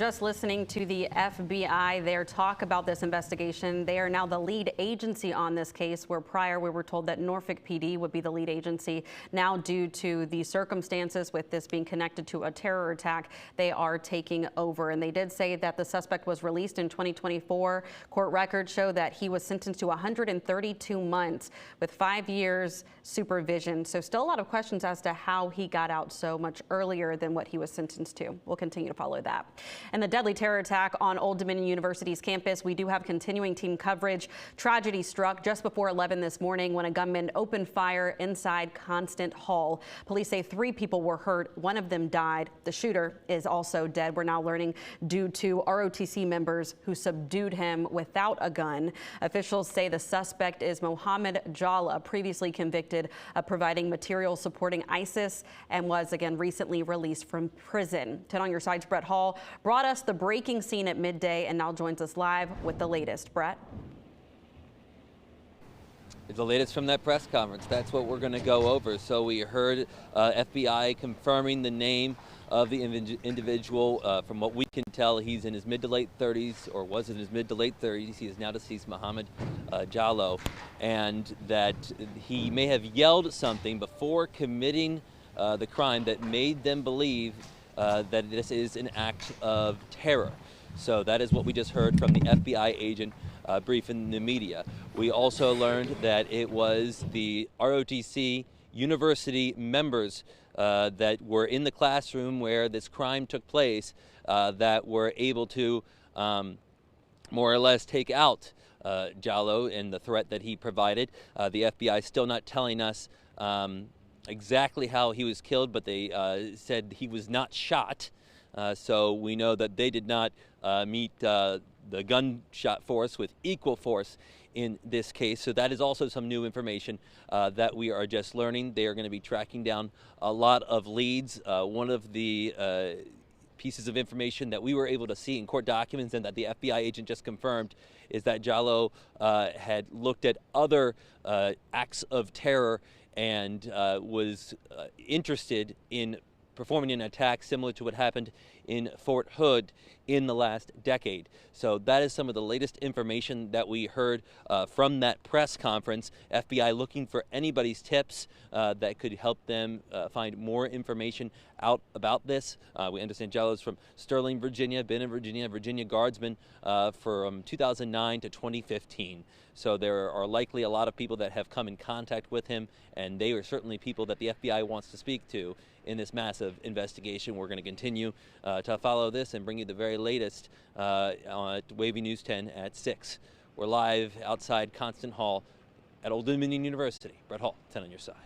just listening to the FBI, their talk about this investigation. They are now the lead agency on this case, where prior we were told that Norfolk PD would be the lead agency. Now, due to the circumstances with this being connected to a terror attack, they are taking over. And they did say that the suspect was released in 2024. Court records show that he was sentenced to 132 months with 5 years supervision. So still a lot of questions as to how he got out so much earlier than what he was sentenced to. We'll continue to follow that. And the deadly terror attack on Old Dominion University's campus, we do have continuing team coverage. Tragedy struck just before 11 this morning when a gunman opened fire inside Constant Hall. Police say 3 people were hurt. 1 of them died. The shooter is also dead, we're now learning, due to ROTC members who subdued him without a gun. Officials say the suspect is Mohammed Jalla, previously convicted of providing material supporting ISIS, and was again recently released from prison. 10 on your side's Brett Hall brought us the breaking scene at midday and now joins us live with the latest. Brett? The latest from that press conference. That's what we're going to go over. So we heard FBI confirming the name of the individual. From what we can tell, he's in his mid to late 30s, or was in his mid to late 30s. He is now deceased, Mohammed Jallo, and that he may have yelled something before committing the crime that made them believe that this is an act of terror. So that is what we just heard from the FBI agent briefing the media. We also learned that it was the ROTC university members that were in the classroom where this crime took place that were able to more or less take out Jallo and the threat that he provided. The FBI still not telling us exactly how he was killed, but they said he was not shot. So we know that they did not meet the gunshot force with equal force in this case. So that is also some new information that we are just learning. They are going to be tracking down a lot of leads. One of the pieces of information that we were able to see in court documents and that the FBI agent just confirmed is that Jallo had looked at other acts of terror and was interested in performing an attack similar to what happened in Fort Hood in the last decade. So that is some of the latest information that we heard from that press conference. FBI looking for anybody's tips that could help them find more information out about this. We understand Jallo's from Sterling, Virginia, been in Virginia Guardsman from 2009 to 2015. So there are likely a lot of people that have come in contact with him, and they are certainly people that the FBI wants to speak to in this massive investigation. We're going to continue to follow this and bring you the very latest on Wavy News 10 at 6. We're live outside Constant Hall at Old Dominion University. Brett Hall, 10 on your side.